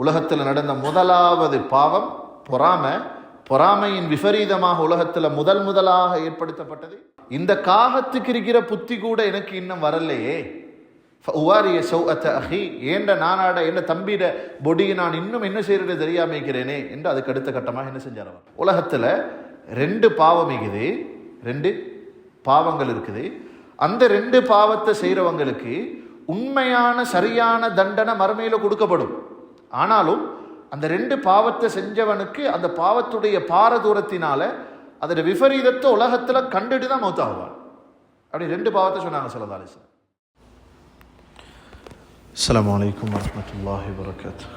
உலகத்தில் நடந்த முதலாவது பாவம் பொறாமையின் விபரீதமாக உலகத்தில் முதலாக ஏற்படுத்தப்பட்டது. இந்த காகத்துக்கு இருக்கிற புத்தி கூட எனக்கு இன்னும் வரலையே, ஏண்ட நானாட என்ன தம்பிட பொடியை நான் இன்னும் என்ன செய்யறது தெரியாம இருக்கிறேனே என்று அதுக்கு அடுத்த கட்டமாக என்ன செஞ்சார் அவர். உலகத்துல 2 பாவம் இருக்குது, 2 பாவங்கள் இருக்குது. அந்த 2 பாவத்தை செய்யறவங்களுக்கு உண்மையான சரியான தண்டனை மறுமையில கொடுக்கப்படும். ஆனாலும் அந்த 2 பாவத்தை செஞ்சவனுக்கு அந்த பாவத்துடைய பாரதூரத்தினால அதோட விபரீதத்தை உலகத்துல கண்டுட்டு தான் மௌத்தாகுவான். அப்படி 2 பாவத்தை சொன்னாங்க ஸல்லல்லாஹு அலைஹி வஸல்லம். அஸ்ஸலாமு அலைக்கும் வரஹ்மத்துல்லாஹி வபரகாத்துஹு.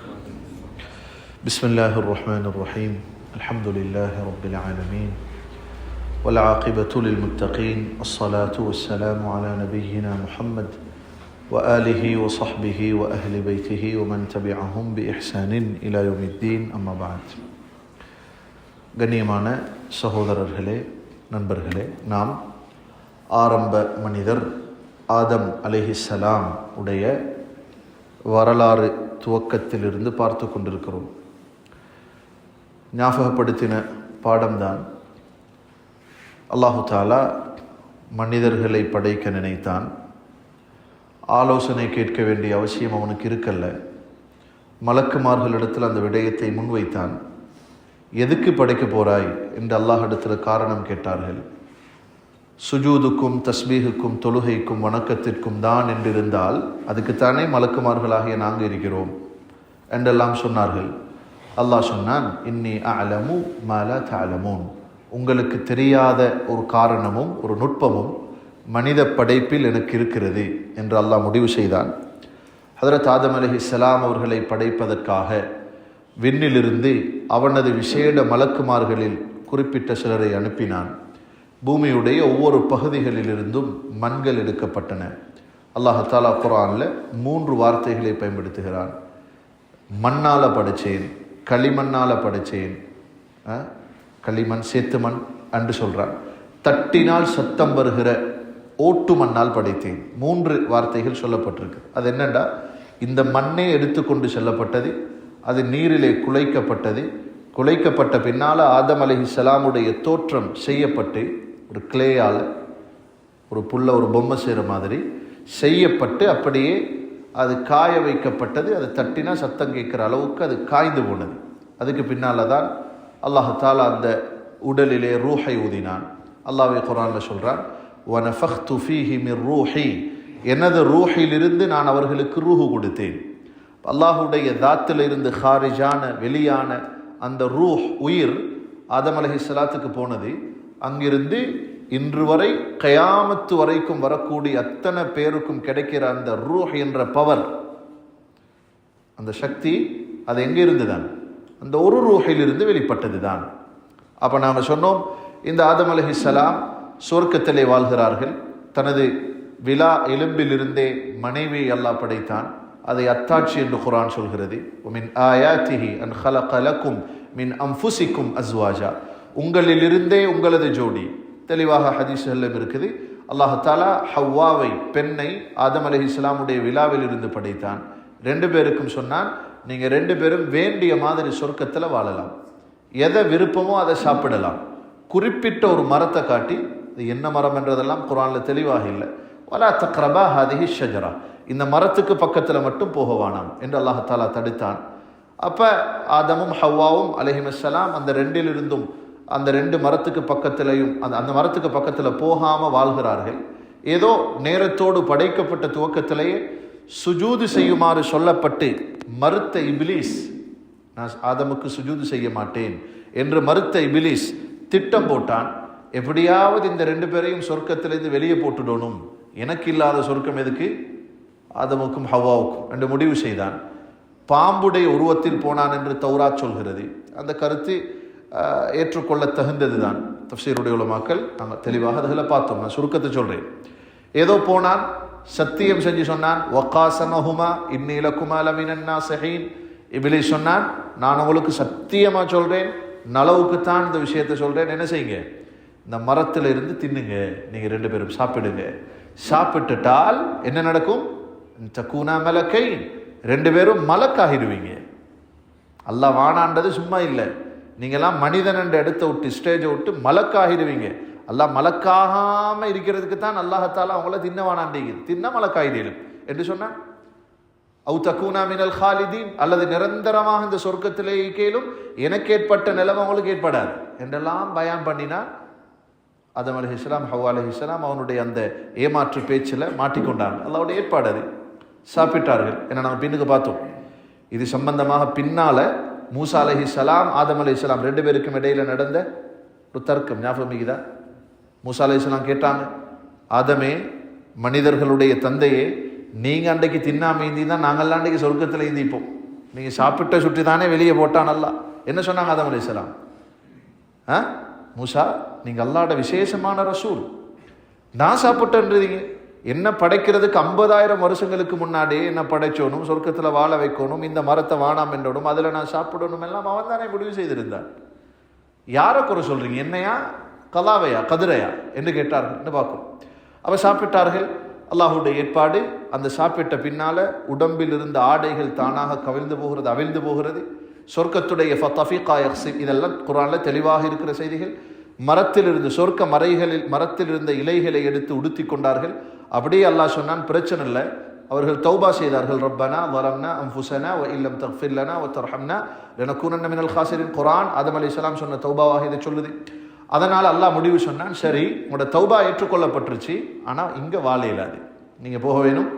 பிஸ்மில்லாஹிர் ரஹ்மானிர் ரஹீம். அல்ஹம்துலில்லாஹி ரப்பில் ஆலமீன். والعاقبة للمتقين. الصلاة والسلام على نبينا محمد وآله وصحبه وأهل بيته ومن تبعهم بإحسان إلى يوم الدين. أما بعد. கண்ணியமான சகோதரர்களே, நண்பர்களே, நாம் ஆரம்ப மனிதர் ஆதம் அலைஹிஸ்ஸலாம் உடைய வரலாறு துவக்கத்திலிருந்து பார்த்து கொண்டிருக்கிறோம். ஞாபகப்படுத்தின பாடம்தான், அல்லாஹு தாலா மனிதர்களை படைக்க நினைத்தான். ஆலோசனை கேட்க வேண்டிய அவசியம் அவனுக்கு இருக்கல்ல. மலக்குமார்களிடத்தில் அந்த விடயத்தை முன்வைத்தான். எதுக்கு படைக்க போறாய் என்று அல்லாஹிடத்தில் காரணம் கேட்டார்கள். சுஜூதுக்கும் தஸ்பீஹுக்கும் தொழுகைக்கும் வணக்கத்திற்கும் தான் என்றிருந்தால் அதுக்குத்தானே மலக்குமார்களாகிய நாங்கள் இருக்கிறோம் என்றெல்லாம் சொன்னார்கள். அல்லாஹ் சொன்னான், இன்னி அலமு மா லா தஅலமூன், உங்களுக்கு தெரியாத ஒரு காரணமும் ஒரு நுட்பமும் மனித படைப்பில் எனக்கு இருக்கிறது என்று அல்லாஹ் முடிவு செய்தான். ஹதரத் ஆதம் அலைஹிஸ்ஸலாம் அவர்களை படைப்பதற்காக விண்ணிலிருந்து அவனது விசேட மலக்குமார்களில் குறிப்பிட்ட சிலரை அனுப்பினான். பூமியுடைய ஒவ்வொரு பகுதிகளிலிருந்தும் மண்கள் எடுக்கப்பட்டன. அல்லாஹ் தஆலா குர்ஆன்ல 3 வார்த்தைகளை பயன்படுத்துகிறான். மண்ணால படைச்சேன், களிமண்ணால படைச்சேன், களிமண் சேத்து மண் என்று சொல்றான். தட்டினால் சத்தம் வருகிற ஓட்டு மண்ணால் படைத்தேன். 3 வார்த்தைகள் சொல்லப்பட்டிருக்கு. அது என்னண்டா, இந்த மண்ணே எடுத்துக்கொண்டு செல்லப்பட்டது, அது நீரிலே குலைக்கப்பட்டது, குலைக்கப்பட்ட பின்னால் ஆதம் அலைஹிஸ்ஸலாமுடைய தோற்றம் செய்யப்பட்டு ஒரு கிளேயால் ஒரு புல்ல ஒரு பொம்மை செய்கிற மாதிரி செய்யப்பட்டு அப்படியே அது காய வைக்கப்பட்டது. அது தட்டினா சத்தம் கேட்குற அளவுக்கு அது காய்ந்து போனது. அதுக்கு பின்னால் தான் அல்லாஹ் தஆலா அந்த உடலிலே ரூஹை ஊதினான். அல்லாஹ்வே குர்ஆன்ல சொல்றான், வனஃபக்து ஃபீஹி மிர் ரூஹி, எனது ரூஹிலிருந்து நான் அவர்களுக்கு ரூஹு கொடுத்தேன். அல்லாஹுடைய தாத்தில் இருந்து ஹாரிஜான வெளியான அந்த ரூஹ் உயிர் ஆதம் அலைஹிஸ்ஸலாத்துக்கு போனது. அங்கிருந்து இன்று வரை கயாமத்து வரைக்கும் வரக்கூடிய அத்தனை பேருக்கும் கிடைக்கிற அந்த ரூஹ் என்ற பவர், அந்த சக்தி, அது எங்கே இருந்துதான்? அந்த ஒரு ரூஹிலிருந்து வெளிப்பட்டது தான். அப்போ நாங்கள் சொன்னோம், இந்த ஆதம் அலைஹிஸ்ஸலாம் சொர்க்கத்திலே வாழ்கிறார்கள். தனது விலா எலும்பிலிருந்தே மனைவி அல்லாஹ் படைத்தான். அதை அத்தாட்சி என்று குர்ஆன் சொல்கிறது. மின் ஆயாத்திஹி அன் ஹலக லக்கும் மின் அன்ஃபுசிக்கும் அஸ்வாஜா, உங்களிலிருந்தே உங்களது ஜோடி. தெளிவாக ஹதீஸ்களிலும் இருக்குது. அல்லாஹ் தஆலா ஹவ்வாவை, பெண்ணை ஆதம் அலைஹிஸ்ஸலாமுடைய விலாவில் இருந்து படைத்தான். 2 பேருக்கும் சொன்னான், நீங்க 2 பேரும் வேண்டிய மாதிரி சொர்க்கத்தில் வாழலாம், எதை விருப்பமோ அதை சாப்பிடலாம். குறிப்பிட்ட ஒரு மரத்தை காட்டி, இது என்ன மரம் என்றதெல்லாம் குர்ஆன்ல தெளிவாக இல்லை. வலா தக்ரபா ஹாதிஹி ஷஜரா, இந்த மரத்துக்கு பக்கத்தில் மட்டும் போக வேணாம் என்று அல்லாஹ் தஆலா தடுத்தான். அப்போ ஆதமும் ஹவ்வாவும் அலைஹிஸ்ஸலாம் அந்த 2 அந்த 2 மரத்துக்கு பக்கத்திலையும் அந்த மரத்துக்கு பக்கத்தில் போகாமல் வாழ்கிறார்கள். ஏதோ நேரத்தோடு படைக்கப்பட்ட துவக்கத்திலேயே சுஜூது செய்யுமாறு சொல்லப்பட்டு மறுத்த இபிலீஸ், நான் ஆதமுக்கு சுஜூது செய்ய மாட்டேன் என்று மறுத்த இபிலீஸ் திட்டம் போட்டான். எப்படியாவது இந்த 2 பேரையும் சொர்க்கத்திலிருந்து வெளியே போட்டுடணும், எனக்கு இல்லாத சொர்க்கம் எதுக்கு ஆதமுக்கும் ஹவ்வாவுக்கும் என்று முடிவு செய்தான். பாம்புடைய உருவத்தில் போனான் என்று தௌராத் சொல்கிறது. அந்த கருத்து ஏற்றுக்கொள்ள தகுந்தது தான். தஃப்சீருடைய உலமாக்கள் நாங்கள் தெளிவாக அதில் பார்த்தோம். நான் சுருக்கத்தை சொல்கிறேன். ஏதோ போனான், சத்தியம் செஞ்சு சொன்னான், வக்காசமஹுமா இன்னி லகுமா லமினன் நாஸிஹீன். இப்லீஸ் சொன்னான், நான் உங்களுக்கு சத்தியமாக சொல்கிறேன், நலவுக்குத்தான் இந்த விஷயத்தை சொல்கிறேன், என்ன செய்யுங்க, இந்த மரத்தில் இருந்து தின்னுங்க, நீங்கள் 2 பேரும் சாப்பிடுங்க. சாப்பிட்டுட்டால் என்ன நடக்கும்? தக்கூனா மலக்கை, 2 பேரும் மலக்காகிடுவீங்க. அல்லாஹ் வானான்றது சும்மா இல்லை. நீங்கள்லாம் மனிதன் என்ற இடத்த விட்டு ஸ்டேஜை விட்டு மலக்காகிடுவீங்க. அல்லாஹ் மலக்காகாம இருக்கிறதுக்கு தான் அல்லாஹத்தால அவங்கள தின்ன வானாண்டிக்குது. தின்ன மலக்காயிடும் என்று சொன்னான். அவு தக்கூனா மினல் ஹாலிதீன், அல்லது நிரந்தரமாக இந்த சொர்க்கத்திலே கேளும், எனக்கு ஏற்பட்ட நிலைமை அவங்களுக்கு ஏற்படாது என்றெல்லாம் பயான் பண்ணினா ஆதம் அலைஹிஸ்ஸலாம் ஹவ்வா அலைஹிஸ்ஸலாம் அவனுடைய அந்த ஏமாற்று பேச்சில் மாட்டிக்கொண்டாங்க. அல்லாஹ்வுடைய ஏற்பாடு அது. சாப்பிட்டார்கள். ஏன்னா நம்ம பின்னுக்கு பார்த்தோம், இது சம்பந்தமாக பின்னால மூசா அலைஹிஸ்ஸலாம் ஆதம் அலைஹிஸ்ஸலாம் 2 பேருக்கும் இடையில நடந்த ஒரு தர்க்கம் ஞாபகம் இருக்குதா? மூசா அலைஹிஸ்ஸலாம் கேட்டாங்க, ஆதமே, மனிதர்களுடைய தந்தையே, நீங்கள் அன்றைக்கு தின்னாம இந்தி தான் நாங்கள்லாம் அன்றைக்கு சொர்க்கத்தில் இந்திப்போம். நீங்கள் சாப்பிட்ட சுற்றி தானே வெளியே போட்டான் அல்லா. என்ன சொன்னாங்க ஆதம் அலைஹிஸ்ஸலாம்? மூசா, நீங்கள் அல்லாஹ்வுடைய விசேஷமான ரசூல், நான் சாப்பிட்டேன்றீங்க. என்ன படைக்கிறதுக்கு 50,000 வருஷங்களுக்கு முன்னாடியே என்ன படைச்சோனும், சொர்க்கத்தில் வாழ வைக்கணும், இந்த மரத்தை வானாம் என்றோடும், அதில் நான் சாப்பிடணும் எல்லாம் அவன் தானே முடிவு செய்திருந்தான். யாரை குறை சொல்றீங்க? என்னையா, கலாவையா, கதிரையா என்று கேட்டார்கள் என்று பார்க்கும். அவ சாப்பிட்டார்கள். அல்லாஹுடைய ஏற்பாடு. அந்த சாப்பிட்ட பின்னால உடம்பில் இருந்த ஆடைகள் தானாக கவிழ்ந்து போகிறது, அவிழ்ந்து போகிறது. சொர்க்கத்துடைய இதெல்லாம் குர்ஆன்ல தெளிவாக இருக்கிற செய்திகள். மரத்தில் இருந்து சொர்க்க மரத்தில் இருந்த இலைகளை எடுத்து உடுத்தி கொண்டார்கள். அப்படியே அல்லாஹ் சொன்னான், பிரச்சனை இல்லை. அவர்கள் தௌபா செய்தார்கள். ரப்பனா வலம்னா அன்ஃபுஸனா வ இல்லம் தக்ஃபிர் லனா வ தர்ஹம்னா லனகூனன்ன மினல் காசிரின். குர்ஆன் ஆதம் அலைஹிஸ்ஸலாம் சொன்ன தௌபாவாக இதை சொல்லுது. அதனால் அல்லாஹ் முடிவு சொன்னான், சரி, உங்களோட தௌபா ஏற்றுக்கொள்ளப்பட்டுருச்சு, ஆனால் இங்கே வாழ இயலாது, நீங்கள் போக வேணும்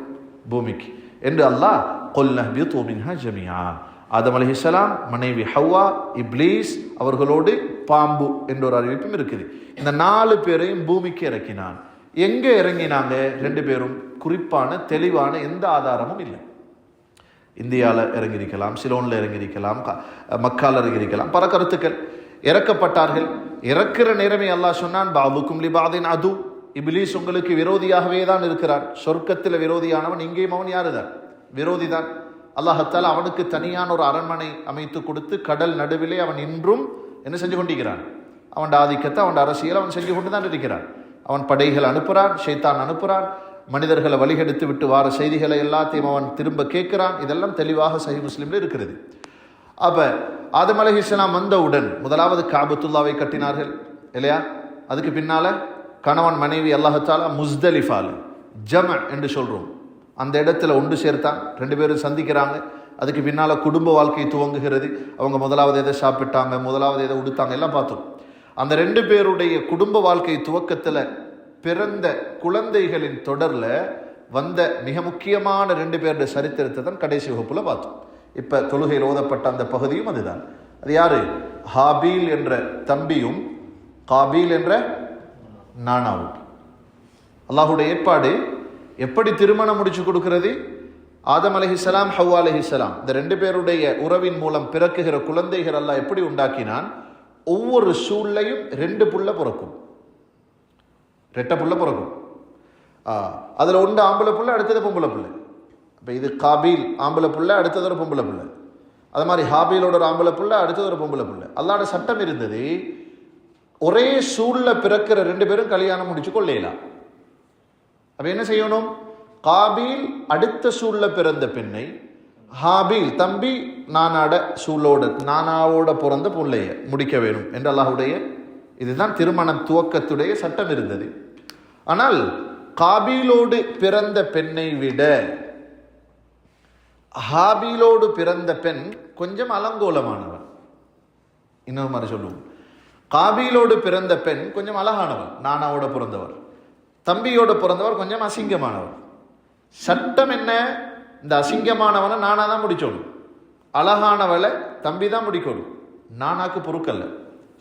பூமிக்கு என்று அல்லாஹ் குல் நஹ்பிது மின்ஹா ஜமீஆ. ஆதம் அலைஹிஸ்ஸலாம், மனைவி ஹவ்வா, இப்லீஸ், அவர்களோடு பாம்பு என்ற ஒரு அறிவிப்பும் இருக்குது. இந்த 4 பேரையும் பூமிக்கு இறக்கினான். எங்கே இறங்கினாங்க 2 பேரும்? குறிப்பான தெளிவான எந்த ஆதாரமும் இல்லை. இந்தியாவில் இறங்கியிருக்கலாம், சிலோனில் இறங்கியிருக்கலாம், மக்கால் இறங்கியிருக்கலாம், பல கருத்துக்கள். இறக்கப்பட்டார்கள். இறக்கிற நேரமே அல்லாஹ் சொன்னான், பாதுக்கும் லிபாதின் அது, இப்லீஸ் உங்களுக்கு விரோதியாகவே தான் இருக்கிறான். சொர்க்கத்தில் விரோதியானவன், இங்கேயும் அவன் யாருதான்? விரோதி தான். அல்லாஹத்தால் அவனுக்கு தனியான ஒரு அரண்மனை அமைத்து கொடுத்து கடல் நடுவிலே அவன் இன்றும் என்ன செஞ்சு கொண்டிருக்கிறான்? அவன் ஆதிக்கத்தை, அவன் அரசியல் அவன் செஞ்சு கொண்டு தான் இருக்கிறான். அவன் படைகள் அனுப்புறான், ஷைத்தான் அனுப்புறான், மனிதர்களை வழிகெடுத்து விட்டு வார செய்திகளை எல்லாத்தையும் அவன் திரும்ப கேட்கிறான். இதெல்லாம் தெளிவாக சஹீஹ் முஸ்லிம்ல இருக்கிறது. அப்ப ஆதம் அலைஹிஸ்ஸலாம் வந்தவுடன் முதலாவது காபத்துல்லாவை கட்டினார்கள் இல்லையா? அதுக்கு பின்னால கணவன் மனைவி அல்லாஹ் முஸ்தலிஃபால் ஜம் என்று சொல்றோம், அந்த இடத்துல ஒன்று சேர்த்தான். 2 பேரும் சந்திக்கிறாங்க. அதுக்கு பின்னால குடும்ப வாழ்க்கை துவங்குகிறது. அவங்க முதலாவது எதை சாப்பிட்டாங்க, முதலாவது எதை உடுத்தாங்க, எல்லாம் பார்த்தோம். அந்த 2 பேருடைய குடும்ப வாழ்க்கை துவக்கத்தில் பிறந்த குழந்தைகளின் தொடர்ல வந்த மிக முக்கியமான 2 பேருடைய சரித்திரத்தை தான் கடைசி வகுப்புல பார்த்தோம். இப்ப தொழுகையில் ஓதப்பட்ட அந்த பகுதியும் அதுதான். அது யாரு? ஹாபீல் என்ற தம்பியும் காபீல் என்ற நானாவும். அல்லாஹுடைய ஏற்பாடு எப்படி திருமணம் முடிச்சு கொடுக்கிறது? ஆதம் அலைஹிஸ்ஸலாம், ஹவ்வா அலைஹிஸ்ஸலாம், இந்த 2 பேருடைய உறவின் மூலம் பிறக்குகிற குழந்தைகள் அல்லாஹ் எப்படி உண்டாக்கினான்? ஒவ்வொரு சூழ்லையும் 2 புள்ள பிறக்கும், 2 புள்ள பிறக்கும். அதுல ஒன்று ஆம்பளை புள்ள, அடுத்தது பொம்பளை புள்ள. இப்போ இது காபீல் ஆம்பளை புள்ள, அடுத்தது ஒரு பொம்பளை புள்ள. அது மாதிரி ஹாபீலோட ஒரு ஆம்பளை புள்ள, அடுத்தது ஒரு பொம்பளை புள்ள. அல்லாஹ்வுடைய சட்டம் இருந்தது, ஒரே சூழ்ல பிறக்கிற 2 பேரும் கல்யாணம் முடிச்சு கொள்ளலாம். அப்ப என்ன செய்யணும்? காபீல் அடுத்த சூழ்ல பிறந்த பெண்ணை, ஹாபீல் தம்பி நானாவோட பிறந்த புள்ளைய முடிக்க வேணும் என்று அல்லாஹ்வுடைய இதுதான் திருமண துவக்கத்துடைய சட்டம் இருந்தது. ஆனால் காபீலோடு பிறந்த பெண்ணை விட ஹாபீலோடு பிறந்த பெண் கொஞ்சம் அலங்கோலமானவன். இன்னொரு மாதிரி சொல்லுவோம், காபீலோடு பிறந்த பெண் கொஞ்சம் அழகானவன், நானாவோட பிறந்தவர். தம்பியோட பிறந்தவர் கொஞ்சம் அசிங்கமானவர். சட்டம் என்ன? இந்த அசிங்கமானவனை நானா தான் முடிச்சோடும், அழகானவளை தம்பி தான் முடிக்கணும். நானாக்கு பொறுக்கல்ல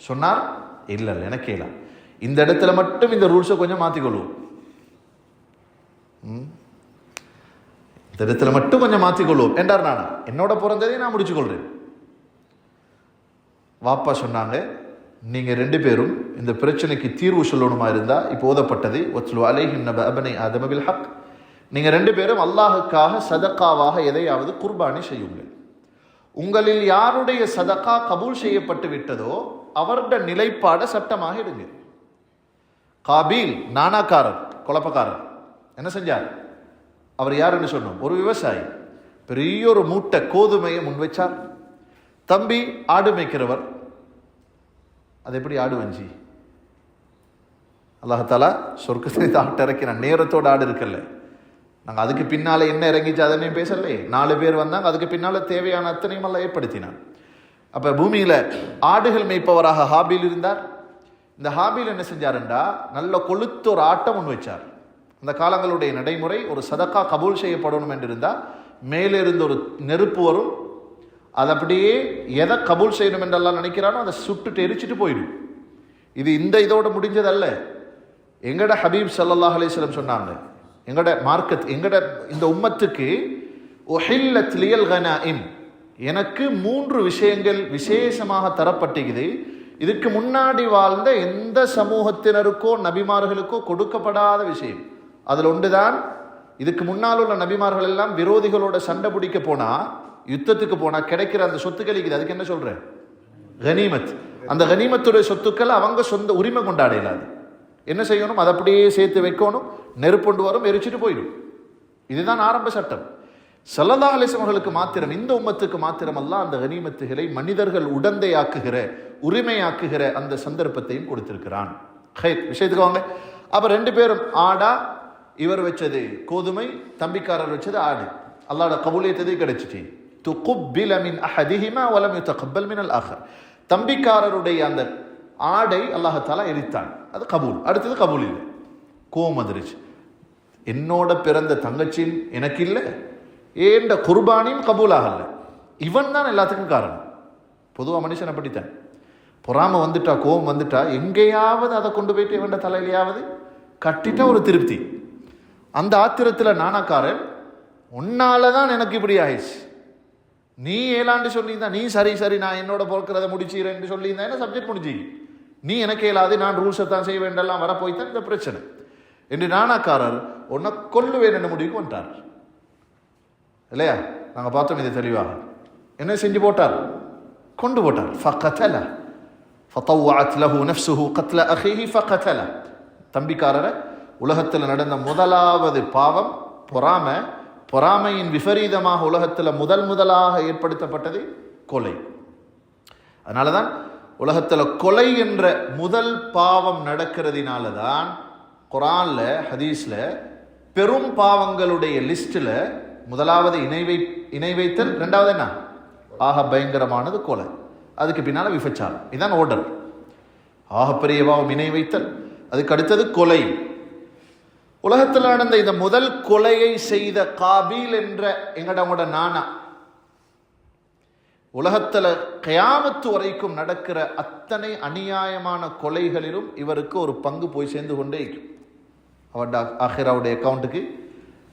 சொன்னார். இல்லை எனக்கு இல்லை, இந்த இடத்துல மட்டும் இந்த ரூல்ஸை கொஞ்சம் மாற்றிக்கொள்வோம், இந்த இடத்துல மட்டும் கொஞ்சம் மாற்றிக்கொள்வோம் என்றார். நானா என்னோட பிறந்ததை நான் முடிச்சுக்கொள்றேன். வாப்பா சொன்னாங்க, நீங்க 2 பேரும் இந்த பிரச்சனைக்கு தீர்வு சொல்லணுமா இருந்தா இப்போ ஓதப்பட்டது வத்லு அலைஹிம் நப அப்னை ஆதம பில் ஹக், நீங்க 2 பேரும் அல்லாஹுக்காக சதக்காவாக எதையாவது குர்பானி செய்யுங்கள். உங்களில் யாருடைய சதக்கா கபூல் செய்யப்பட்டு விட்டதோ அவருடைய நிலைப்பாட சட்டமாக இடுங்க. காபீல் நானாக்காரர், குழப்பக்காரர், என்ன செஞ்சார்? அவர் யாருன்னு சொன்னோம்? ஒரு விவசாயி. பெரிய ஒரு மூட்டை கோதுமையை முன் வச்சார். தம்பி ஆடு மேய்க்கிறவர். அது எப்படி ஆடு வஞ்சி? அல்லாஹாலா சொர்க்கத்தை ஆட்டு இறக்கினான். நேரத்தோட ஆடு இருக்கல்ல, நாங்கள் அதுக்கு பின்னால என்ன இறங்கிச்சு அதனையும் பேசலே. 4 பேர் வந்தாங்க, அதுக்கு பின்னால தேவையான அத்தனையும் எல்லாம் ஏற்படுத்தினான். அப்ப பூமியில ஆடுகள் மேய்ப்பவராக ஹாபீல் இருந்தார். இந்த ஹாபீல் என்ன செஞ்சாருண்டா, நல்ல கொளுத்த ஒரு ஆட்டை முன் வச்சார். அந்த காலங்களுடைய நடைமுறை, ஒரு சதக்கா கபூல் செய்யப்படணும் என்று இருந்தால் மேலே இருந்து ஒரு நெருப்பு வரும், அது அப்படியே எதை கபூல் செய்யணும் என்றெல்லாம் நினைக்கிறானோ அதை சுட்டுட்டு எரிச்சிட்டு போயிடும். இது இந்த இதோட முடிஞ்சதல்ல. எங்கட ஹபீப் ஸல்லல்லாஹு அலைஹி வஸல்லம் சொன்னாங்க, எங்கட மார்க்கத், எங்கட இந்த உம்மத்துக்கு உஹில்லத் லியல் கனாஇம், எனக்கு 3 விஷயங்கள் விசேஷமாக தரப்பட்டிருக்குது. இதுக்கு முன்னாடி வாழ்ந்த எந்த சமூகத்தினருக்கோ நபிமார்களுக்கோ கொடுக்கப்படாத விஷயம். அதில் ஒன்றுதான், இதுக்கு முன்னால் உள்ள நபிமார்கள் எல்லாம் விரோதிகளோட சண்டை பிடிக்க போனா, யுத்தத்துக்கு போனா கிடைக்கிற அந்த சொத்துக்கள் இருக்குது, அதுக்கு என்ன சொல்ற? கனிமத். அந்த கனிமத்துடைய சொத்துக்கள் அவங்க சொந்த உரிமை கொண்டாட இயலாது. என்ன செய்யணும்? அதை அப்படியே சேர்த்து வைக்கணும், நெருப்பொண்டு வரும், எரிச்சிட்டு போயிடும். இதுதான் ஆரம்ப சட்டம். ஸல்லல்லாஹு அலைஹி வஸல்லம் அவர்களுக்கு மாத்திரம், இந்த உம்மத்துக்கு மாத்திரம் அல்ல அந்த கனிமத்துகளை மனிதர்கள் உடந்தையாக்குகிற, உரிமையாக்குகிற அந்த சந்தர்ப்பத்தையும் கொடுத்திருக்கிறான். விஷயத்துக்கு வாங்க. அப்ப 2 பேரும் ஆடா, இவர் வச்சது கோதுமை, தம்பிக்காரர் வச்சது ஆடு. அல்லாஹ்வோட கபூலியத்தை கிடைச்சிச்சு. துகுப்பில மின் அஹதிஹிமா வலம் யுதகப்பல் மினல் ஆஹர். தம்பிக்காரருடைய அந்த ஆடை அல்லாஹ் தஆலா எரித்தான், அது கபூல். அடுத்தது கபூல் இல்லை, கோபம் வந்துருச்சு. என்னோட பிறந்த தங்கச்சியும் எனக்கு இல்லை, ஏண்ட குர்பானியும் கபூல் ஆகல. இவன் தான் எல்லாத்துக்கும் காரணம். பொதுவாக மனுஷன் அப்படித்தான். பொறாம வந்துட்டா, கோபம் வந்துட்டா, எங்கேயாவது அதை கொண்டு போயிட்டு இவன் தலையிலையாவது கட்டிட்டா ஒரு திருப்தி. அந்த ஆத்திரத்தில் நானாக்காரன், உன்னாலதான் எனக்கு இப்படி ஆயிடுச்சு, நீ ஏலாண்டு சொல்லியிருந்தா, நீ சரி சரி நான் என்னோட பொறுக்கிறத முடிச்சுறேன்னு சொல்லியிருந்தா என்ன சப்ஜெக்ட் முடிச்சு, நீ எனக்கு ஏலாது, நான் ரூல்ஸை தான் செய்ய வேண்டெல்லாம் வர போய்தான் இந்த பிரச்சனை என்று நானாக்காரர் உன்னை கொல்லுவேன் என்ன முடிவுக்கு வந்துட்டார் இல்லையா? நாங்கள் பார்த்தோம் இதை தெளிவாக. என்ன செஞ்சு போட்டார்? கொண்டு போட்டார். ஃபகதல ஃபதவஅத் லஹு நஃப்ஸுஹு கத்ல அஹீஹி ஃபகதல. தம்பிக்காரரை உலகத்தில் நடந்த முதலாவது பாவம் பொறாமை. பொறாமையின் விபரீதமாக உலகத்தில் முதலாக ஏற்படுத்தப்பட்டது கொலை. அதனால தான் உலகத்தில் கொலை என்ற முதல் பாவம் நடக்கிறதுனால தான் குர்ஆன்ல ஹதீஸ்ல பெரும் பாவங்களுடைய லிஸ்ட்ல முதலாவது இணை வைத்தல், 2வது என்ன? ஆக பயங்கரமானது கொலை, அதுக்கு பின்னால விபச்சாரம். இதுதான் ஓர்டர். ஆக பெரிய பாவம் இணை வைத்தல், அதுக்கு அடுத்தது கொலை. உலகத்தில் நடந்த இந்த முதல் கொலையை செய்த காபீல் என்ற எங்கட நானா, உலகத்தில் கயாமத்து வரைக்கும் நடக்கிற அத்தனை அநியாயமான கொலைகளிலும் இவருக்கு ஒரு பங்கு போய் சேர்ந்து கொண்டே இருக்கும். அவருடைய ஆஹிராவுடைய அக்கௌண்ட்டுக்கு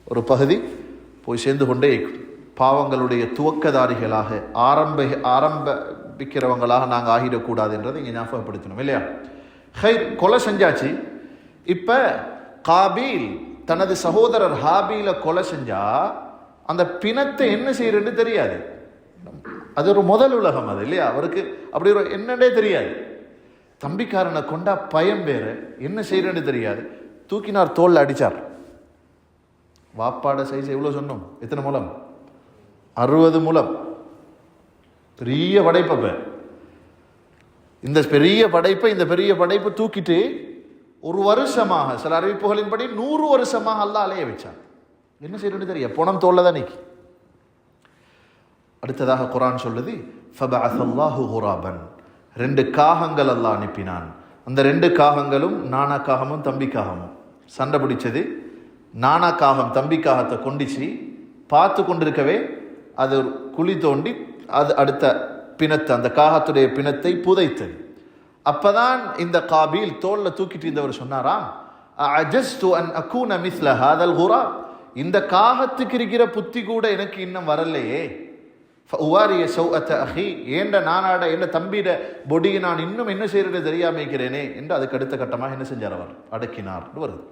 ஒரு பகுதி போய் சேர்ந்து கொண்டே இருக்கும். பாவங்களுடைய துவக்கதாரிகளாக ஆரம்பிக்கிறவங்களாக நாங்கள் ஆகிடக்கூடாது என்றதை இங்கே ஞாபகப்படுத்தணும் இல்லையா? கொலை செஞ்சாச்சு. இப்ப காபீல் தனது சகோதரர் ஹாபீல கொலை செஞ்சா அந்த பிணத்தை என்ன செய்யறன்னு தெரியாது. அது ஒரு முதல் உலகம் அது இல்லையா? அவருக்கு அப்படி ஒரு என்னன்னே தெரியாது. தம்பிக்காரனை கொண்டா பயம் வேற, என்ன செய்யறன்னு தெரியாது. தூக்கினார், தோல்ல அடிச்சார். வாப்பாட சைஸ் எவ்வளவு சொன்னோம்? எத்தனை முழம்? 60 முழம். பெரிய படைப்ப. இந்த பெரிய படைப்பு தூக்கிட்டு 1 வருஷமாக, சில அறிவிப்புகளின்படி 100 வருஷமாக அல்லாஹ் அலைய வச்சான். என்ன செய்யறன்னு தெரியாது, பொணம் தோல்ல தான் நிக்கி. அடுத்ததாக குர்ஆன் சொல்லுது, ஃபபஅஸல்லாஹு குராபன், 2 காகங்கள் அல்லாஹ் அனுப்பினான். அந்த 2 காகங்களும் நானா காகமும் தம்பி காகமும் சண்டை பிடிச்சது. நானா காகம் தம்பி காகத்தை கொண்டிச்சு பார்த்து கொண்டிருக்கவே அது குழி தோண்டி அது அடுத்த பிணத்தை, அந்த காகத்துடைய பிணத்தை புதைத்தது. அப்பதான் இந்த காபீல் தோல்ல தூக்கிட்டு இருந்தவர் சொன்னாராம், அஜஸ்து அன் அகூன மிஸ்ல ஹாதல் குராப், இந்த காகத்துக்கு இருக்கிற புத்தி கூட எனக்கு இன்னும் வரலையே. ஃபஉவாரிய சௌஅத அஹி, ஏண்ட நானாட என்ன தம்பிட பொடியை நான் இன்னும் என்ன செய்யறது தெரியாம இருக்கிறேனே என்று அதுக்கு அடுத்த கட்டமாக என்ன செஞ்சார்? அவர் அடக்கினார் வருது.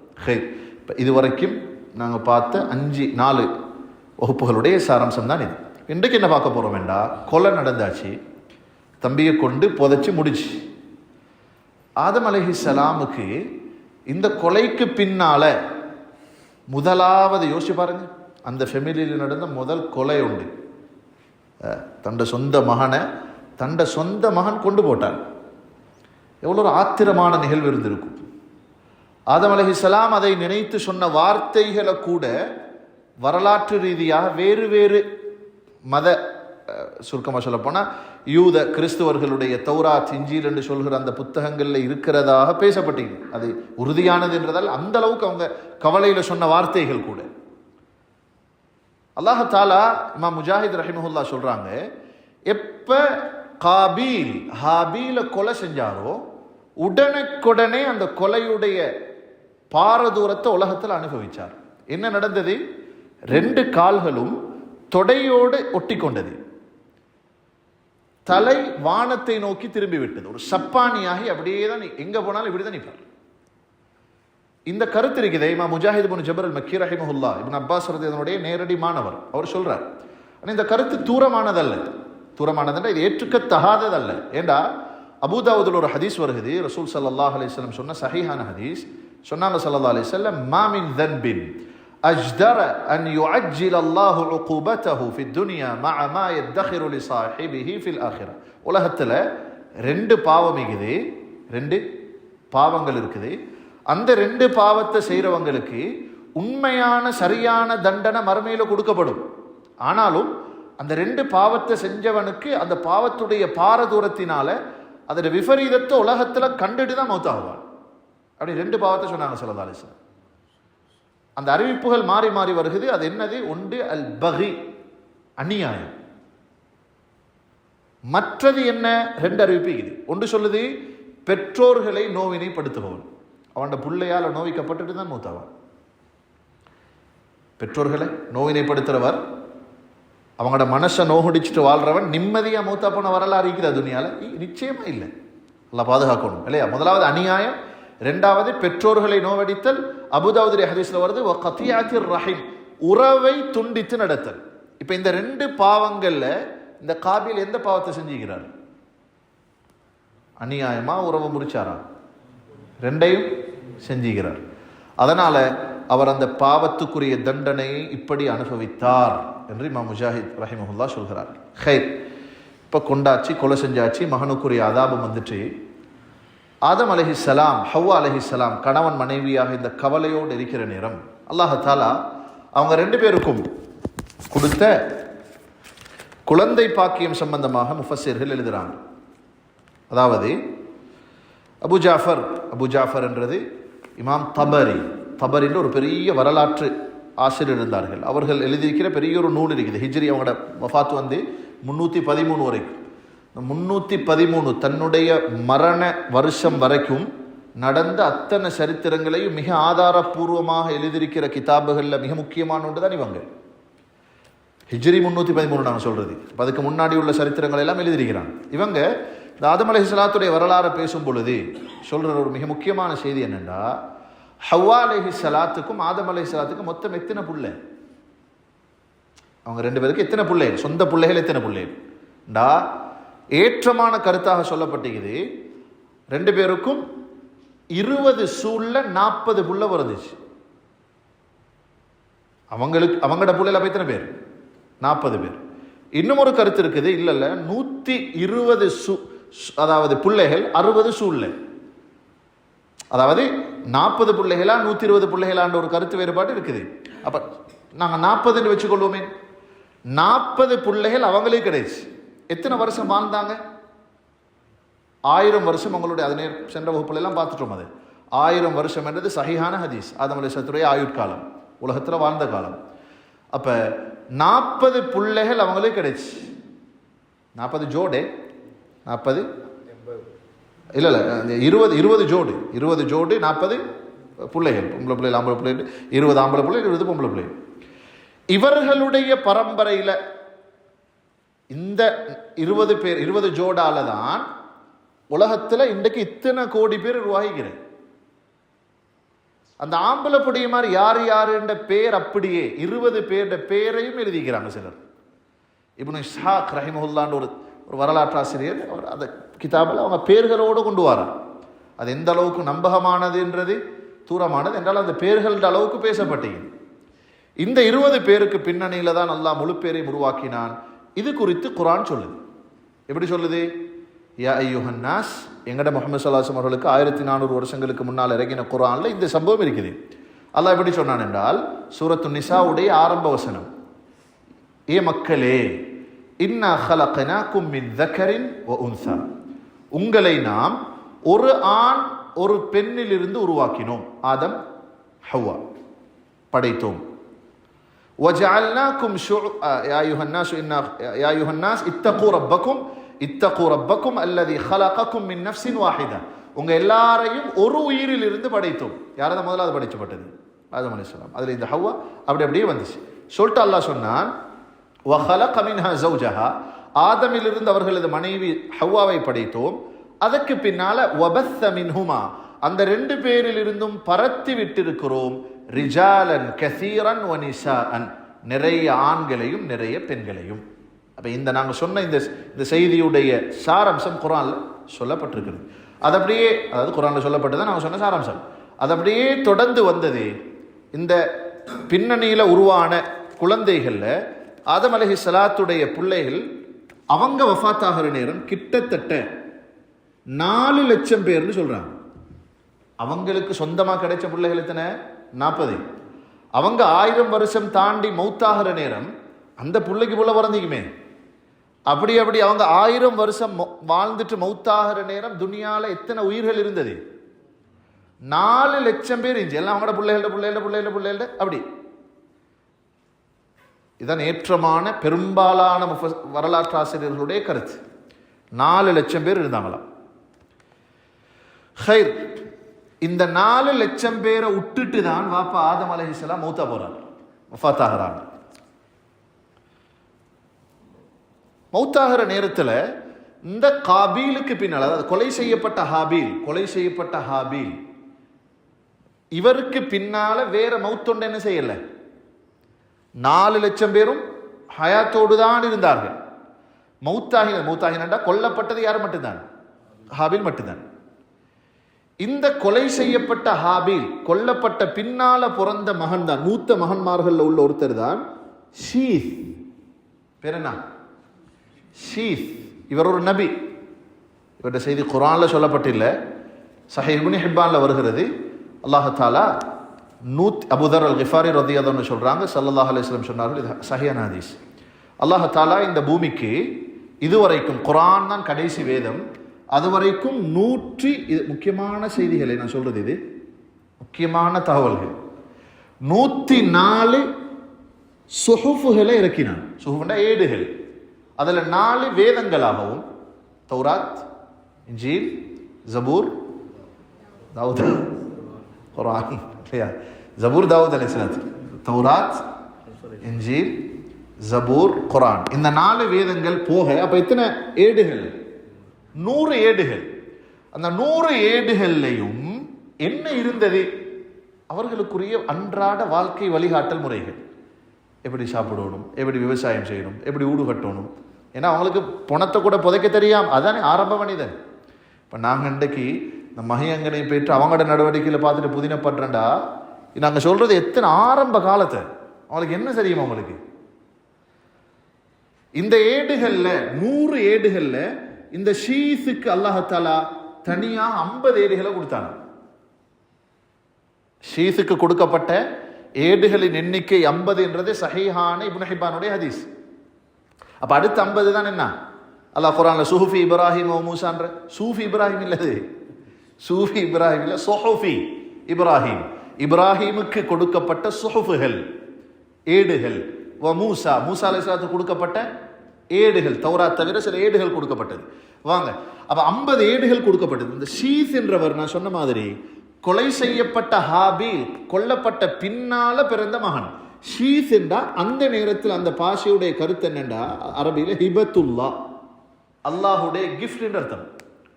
இதுவரைக்கும் நாங்கள் பார்த்த 4 வகுப்புகளுடைய சாராம்சம் தான் இது. இன்றைக்கு என்ன பார்க்க போறோம் வேண்டா, கொலை நடந்தாச்சு, தம்பியை கொண்டு புதைச்சு முடிச்சு. ஆதம் அலைஹிஸ்ஸலாமுக்கு இந்த கொலைக்கு பின்னால முதலாவது யோசிச்சு பாருங்க, அந்த ஃபெமிலியில் நடந்த முதல் கொலை உண்டு. தன்னோட சொந்த மகனை தண்ட சொந்த மகன் கொண்டு போட்டான். எவ்வளோ ஒரு ஆத்திரமான நிகழ்வு இருந்திருக்கும். ஆதம் அலைஹிஸ்ஸலாம் அதை நினைத்து சொன்ன வார்த்தைகளை கூட வரலாற்று ரீதியாக வேறு வேறு மத, சுருக்கமாக சொல்ல போனால் யூத கிறிஸ்துவர்களுடைய தௌராத், இன்ஜீல் என்று சொல்கிற அந்த புத்தகங்களில் இருக்கிறதாக பேசப்பட்டது. அது உறுதியானது என்றதால் அந்த அளவுக்கு அவங்க கவலையில் சொன்ன வார்த்தைகள் கூட. அல்லாஹ் தாலா இமாம் முஜாஹித் ரஹிமஹுல்லா சொல்றாங்க, எப்ப காபீல் ஹாபீல கொலை செஞ்சாரோ உடனுக்குடனே அந்த கொலையுடைய பாரதூரத்தை உலகத்தில் அனுபவிச்சார். என்ன நடந்தது? 2 கால்களும் தொடையோடு ஒட்டி கொண்டது. தலை வானத்தை நோக்கி திரும்பி விட்டது. ஒரு சப்பானியாகி அப்படியே தான் எங்க போனாலும் இப்படிதான் நிற்பார். இந்த கருத்து இருக்குது. இமாம் முஜாஹித் இப்னு ஜபர் அல் மக்கி ரஹிமஹுல்லா இப்னு அப்பாஸ் ரலியல்லாஹு நேரடி மாணவர். அவர் சொல்றார், இந்த கருத்து தூரமானதல்ல. தூரமானதுன்னா இது ஏற்றுக்கத்தகாததல்ல. ஏண்டா அபூதாவுதுல ஒரு ஹதீஸ் வருகிறது. ரசூல் ஸல்லல்லாஹு அலைஹி வஸல்லம் சொன்ன சஹீஹான ஹதீஸ். சொன்னாங்க ஸல்லல்லாஹு அலைஹி வஸல்லம், மா மின் தன்பின் அஜ்தர அன் யுஅஜ்ஜில அல்லாஹு உகூபத்தஹு ஃபித் துன்யா மஅ மா யதখিরு லிசாஹிபிஹி ஃபில் ஆখিরা. உலகத்துல 2 பாவம் இருக்குது, 2 பாவங்கள் இருக்குது. அந்த 2 பாவத்தை செய்யறவங்களுக்கு உண்மையான சரியான தண்டனை மறுமையில கொடுக்கப்படும். ஆனாலும் அந்த 2 பாவத்தை செஞ்சவனுக்கு அந்த பாவத்துடைய பாரதூரத்தினால அதோட விபரீதத்தை உலகத்துல கண்டுட்டு தான் மௌத்தாகுவான். அப்படி 2 பாவத்தை சொன்னாங்க ஸல்லல்லாஹு அலைஹி வஸல்லம். அந்த அறிவிப்புகள் மாறி மாறி வருகிறது. அது என்னது? ஒன்று அல் பகி, அநியாயம். மற்றது என்ன? 2 அறிவிப்பு இது. ஒன்று சொல்லுது பெற்றோர்களை நோவினைப்படுத்துபவன், அவனோட பிள்ளையால் நோவிக்கப்பட்டுட்டு தான் மூத்தாவான். பெற்றோர்களை நோவினைப்படுத்துறவர், அவங்களோட மனசை நோகடிச்சுட்டு வாழ்றவன் நிம்மதியா மூத்தா போன வரலாறு இருக்குது துனியால? நிச்சயமா இல்லை. அல்லாஹ் பாதுகாக்கணும் இல்லையா? முதலாவது அநியாயம், 2வது பெற்றோர்களை நோவடித்தல். அபூதாவுதுடைய ஹதீஸ்ல வருது வகதியாத்திர் ரஹீம், உறவை துண்டித்து நடத்தல். இப்ப இந்த 2 பாவங்கள்ல இந்த காபீல் எந்த பாவத்தை செஞ்சுக்கிறார்? அநியாயமா உறவை முறிச்சாரா? 2ஐயும் செஞ்சுகிறார். அதனால அவர் அந்த பாவத்துக்குரிய தண்டனையை இப்படி அனுபவித்தார் என்று இமாம் முஜாஹித் ரஹிமஹுல்லா சொல்கிறார். ஹைர், இப்ப கொண்டாச்சு, கொலை செஞ்சாச்சு, மகனுக்குரிய அதாபம் வந்துட்டு ஆதம் அலைஹிஸ்ஸலாம் ஹவ்வா அலைஹிஸ்ஸலாம் கணவன் மனைவியாக இந்த கவலையோடு இருக்கிற நேரம் அல்லாஹ் தாலா அவங்க 2 பேருக்கும் கொடுத்த குழந்தை பாக்கியம் சம்பந்தமாக முஃபஸ்ஸிர்கள் எழுதுறாங்க. அதாவது அபு ஜாஃபர் என்றது இமாம் தபரின்ற ஒரு பெரிய வரலாற்று ஆசிரியர் இருந்தார்கள். அவர்கள் எழுதியிருக்கிற பெரிய ஒரு நூல் இருக்குது. ஹிஜ்ரி அவங்களோட வஃபாத் வந்து 313 வரைக்கும். 313 தன்னுடைய மரண வருஷம் வரைக்கும் நடந்த அத்தனை சரித்திரங்களையும் மிக ஆதாரபூர்வமாக எழுதியிருக்கிற கிதாபுகளில் மிக முக்கியமான ஒன்று தான் இவங்க. ஹிஜ்ரி 313 நான் சொல்றது. அதுக்கு முன்னாடி உள்ள சரித்திரங்கள் எல்லாம் எழுதியிருக்கிறாங்க. இவங்க இந்த ஆதம் அலைஹிஸ்ஸலாத்துடைய வரலாறு பேசும் பொழுது சொல்ற ஒரு மிக முக்கியமான செய்தி என்னன்னா, ஹவ்வா அலைஹிஸ்ஸலாத்துக்கும் ஆதம் அலைஹிஸ்ஸலாத்துக்கும் மொத்தம் எத்தனை புள்ளை? அவங்க 2 பேருக்கு எத்தனை பிள்ளை? சொந்த பிள்ளைகள் எத்தனை பிள்ளைடா? ஏற்றமான கருத்தாக சொல்லப்பட்டிருக்குது. 2 பேருக்கும் 20 சூழ்ல 40 புள்ள வருதுச்சு. அவங்களோட பிள்ளைல எத்தனை பேர்? 40 பேர். இன்னும் ஒரு கருத்து இருக்குது, இல்ல 120 அதாவது பிள்ளைகள் 60 சூழ்ல, அதாவது 40 பிள்ளைகளா 120 பிள்ளைகளான்ற ஒரு கருத்து வேறுபாடு இருக்குது. அப்ப நாங்க 40 வச்சுக்கொள்வோமே, 40 பிள்ளைகள் அவங்களே கிடைச்சு. எத்தனை வருஷம் வாழ்ந்தாங்க? 1000 வருஷம். அவங்களுடைய அதனே சென்ற வகுப்புல எல்லாம் பார்த்துட்டோம். அது 1000 வருஷம் என்றது சஹீஹான ஹதீஸ். ஆதம் அலைஹிஸ்ஸலாத்துடைய ஆயுட்காலம், உலகத்துல வாழ்ந்த காலம். அப்ப 40 பிள்ளைகள் அவங்களே கிடைச்சு. 40 ஜோடே 40 இல்ல 20 ஜோடு 40 பிள்ளைகள், பொம்பளை பிள்ளைகள் ஆம்பளை பிள்ளைகள், 20 ஆம்பளை பிள்ளைகள் 20 பொம்பளை பிள்ளைகள். இவர்களுடைய பரம்பரையில இந்த 20 ஜோடால தான் உலகத்துல இன்றைக்கு இத்தனை கோடி பேர் உருவாகிக்கிறேன். அந்த ஆம்பளை புடிய மாதிரி யார் யாருன்ற பேர் அப்படியே 20 பேருடைய பேரையும் எழுதிக்கிறாங்க சிலர். இப்னு இஸ்ஹாக் ரஹிமஹுல்லான்னு ஒரு வரலாற்று ஆசிரியர், அவர் அந்த கிதாபில் அவங்க பேர்களோடு கொண்டு வரார். அது எந்த அளவுக்கு நம்பகமானதுன்றது தூரமானது என்றால் அந்த பேர்கள்ன்ற அளவுக்கு பேசப்பட்டது. இந்த 20 பேருக்கு பின்னணியில தான் அல்லாஹ் முழு பேரையும் உருவாக்கினான். இது குறித்து குர்ஆன் சொல்லுது. எப்படி சொல்லுது? யா ஐயுஹன் நாஸ், எங்கட முஹம்மது ஸல்லல்லாஹு அலைஹி வஸல்லம் அவர்களுக்கு 1400 வருஷங்களுக்கு முன்னால் இறங்கின குர்ஆன்ல இந்த சம்பவம் இருக்குது. அல்லாஹ் எப்படி சொன்னான் என்றால், சூரத்து நிசாவுடைய ஆரம்ப வசனம், ஏ மக்களே, இன்னா ஹலக்னாக்கும் மின் தக்கரின் வ உன்சா, உங்களை நாம் ஒரு ஆண் ஒரு பெண்ணிலிருந்து உருவாக்கினோம். ஆதம் ஹவ்வா படைத்தோம். وجعلناكم يا ايها الناس يا ايها الناس اتقوا ربكم الذي خلقكم من نفس واحده, உங்க எல்லாரையும் ஒரு உயிரில் இருந்து படைத்தோம். யாரத முதலாவது படைக்கப்பட்டது? ஆதம் அலைஹிஸ்ஸலாம். அதுல இந்த ஹவ்வா அப்படியே வந்துச்சு. சொல்லிட்டு அல்லாஹ் சொன்னான், وخلق منها زوجها, ஆதமிலிருந்து அவர்களது மனைவி ஹவ்வாவை படைத்தோம். அதற்கு பின்னால وبث منهما, அந்த ரெண்டு பேரிலிருந்தும் பரத்தி விட்டிருக்கிறோம், ரிஜாலன் கசீரன் வனிசாஅன், நிறைய ஆண்களையும் நிறைய பெண்களையும். அப்ப இந்த நாங்க சொன்ன இந்த செய்தியுடைய சாராம்சம் குர்ஆன்ல சொல்லப்பட்டிருக்கிறது. அது அப்படியே, அதாவது குர்ஆன்ல சொல்லப்பட்டது நாங்க சொன்ன சாராம்சம், அது அப்படியே தொடர்ந்து வந்தது. இந்த பின்னணியில உருவான குழந்தைகள்ல ஆதம் அலைஹிஸ்ஸலாத்துடைய பிள்ளைகள் அவங்க வஃபாத் ஆகிற நேரம் கிட்டத்தட்ட 4 லட்சம் பேர்னு சொல்றாங்க. அவங்களுக்கு சொந்தமா கிடைச்ச பிள்ளைகள் எத்தனை? 40. அவங்க 1000 வருஷம் தாண்டி மௌத்தாகிற நேரம் அந்த பிள்ளைக்கு புள்ள பிறந்திக்குமே. அப்படி அவங்க 1000 வருஷம் வாழ்ந்துட்டு மௌத்தாகிற நேரம் துனியால எத்தனை உயிர்கள் இருந்தது? 4 லட்சம் பேர் இருந்துச்சு. எல்லாம் அவங்களோட பிள்ளைகள அப்படி. இதான் ஏற்றமான பெரும்பாலான வரலாற்று ஆசிரியர்களுடைய கருத்து. 4 லட்சம் பேர் இருந்தாங்களாம். ஹைர், இந்த 4 லட்சம் பேரை விட்டுட்டு தான் வாப்பா ஆதம் அலைஹிஸ்ஸலாம் மௌத்தா போறாங்க, வஃபாத் ஆகிறாங்க. மௌத்தாகிற நேரத்தில் இந்த காபீலுக்கு பின்னால், அதாவது கொலை செய்யப்பட்ட ஹாபீல் இவருக்கு பின்னால வேற மௌத்தொண்டு என்ன செய்யல. 4 லட்சம் பேரும் ஹயாத்தோடு தான் இருந்தார்கள். மௌத்தாகினா கொல்லப்பட்டது யார் மட்டும்தான்? ஹாபீல் மட்டும்தான். இந்த கொலை செய்யப்பட்ட ஹாபீல் கொல்லப்பட்ட பின்னால பிறந்த மகன் தான், மூத்த மகன்மார்கள் உள்ள ஒருத்தர் தான் ஷீஸ். பேர் என்ன? ஷீஸ். இவர் ஒரு நபி. இவருடைய செய்தி குர்ஆன்ல சொல்லப்பட்டில்லை, சஹீஹ் இப்னு ஹிப்பான்ல வருகிறது. அல்லாஹ் தஆலா அபூ தர் அல் கிஃபாரி ரலியல்லாஹு அன்ஹு சொல்றாங்க, ஸல்லல்லாஹு அலைஹி வஸல்லம் சொன்னார்கள், இது சஹீஹான ஹதீஸ். அல்லாஹ் தஆலா இந்த பூமிக்கு இதுவரைக்கும், குர்ஆன் தான் கடைசி வேதம், அதுவரைக்கும் முக்கியமான செய்திகளை நான் சொல்றது, இது முக்கியமான தகவல்கள், 104 சுஹுஃபுகளை இறக்கினான். சுஹுஃப்னா ஏடுகள். அதுல 4 வேதங்களாகவும், தௌராத், இன்ஜீல், ஜபூர், தாவூத், குர்ஆன் இல்லையா? ஜபூர் தாவூத் அலைஹிஸ்ஸலாம், தௌராத், இன்ஜீல், ஜபூர், குர்ஆன், இந்த 4 வேதங்கள் போக அப்ப எத்தனை ஏடுகள்? 100 ஏடுகள். அந்த 100 ஏடுகள்லையும் என்ன இருந்தது? அவர்களுக்குரிய அன்றாட வாழ்க்கை வழிகாட்டல் முறைகள். எப்படி சாப்பிடணும், எப்படி விவசாயம் செய்யணும், எப்படி ஊடு கட்டணும். ஏன்னா அவங்களுக்கு பணத்தை கூட புதைக்க தெரியாம, அதானே ஆரம்ப மனிதன். இப்போ நாங்கள் இன்றைக்கு இந்த மகியங்கனை போயிட்டு அவங்களோட நடவடிக்கையில் பார்த்துட்டு புதினப்படுறேன்டா, நாங்கள் சொல்றது எத்தனை ஆரம்ப காலத்தை, அவங்களுக்கு என்ன தெரியுமா? அவங்களுக்கு இந்த ஏடுகள்ல 100 ஏடுகள்ல இந்த ஷீஸுக்கு அல்லாஹ் தஆலா தனியா 50 ஏடுகளை கொடுத்தாங்க. ஷீஸுக்கு கொடுக்கப்பட்ட ஏடுகளின் எண்ணிக்கை 50 என்றது சஹீஹான இப்னு ஹிப்பானுடைய ஹதீஸ். அப்ப அடுத்த 50 தான் என்ன? அல்லாஹ் குர்ஆன்ல சுஹுஃபி இப்ராஹிம் வ மூசான்ற, சூஃபி இப்ராஹிம் இல்லது, சூஃபி இப்ராஹிம் இல்ல, சுஹுஃபி இப்ராஹிம், இப்ராஹிமுக்கு கொடுக்கப்பட்ட சுஹுஃபுகள் ஏடுகள், வ மூசா அலைஹிஸ்ஸலாத்துக்கு கொடுக்கப்பட்ட ஏடுகள், தௌராத் தவிர சில ஏடுகள் கொடுக்கப்பட்டது. வாங்க, அப்ப 50 ஏடுகள் கொடுக்கப்பட்டது. இந்த ஷீஸ் என்றவர் நான் சொன்ன மாதிரி கொலை செய்யப்பட்ட ஹாபீல் கொல்லப்பட்ட பின்னால பிறந்த மகன். ஷீஸ் என்றா அந்த நேரத்தில் அந்த பாஷையுடைய கருத்து என்னண்டா, அரபியில ஹிபத்துல்லா, அல்லாஹுடைய கிஃப்ட் என்ற அர்த்தம்.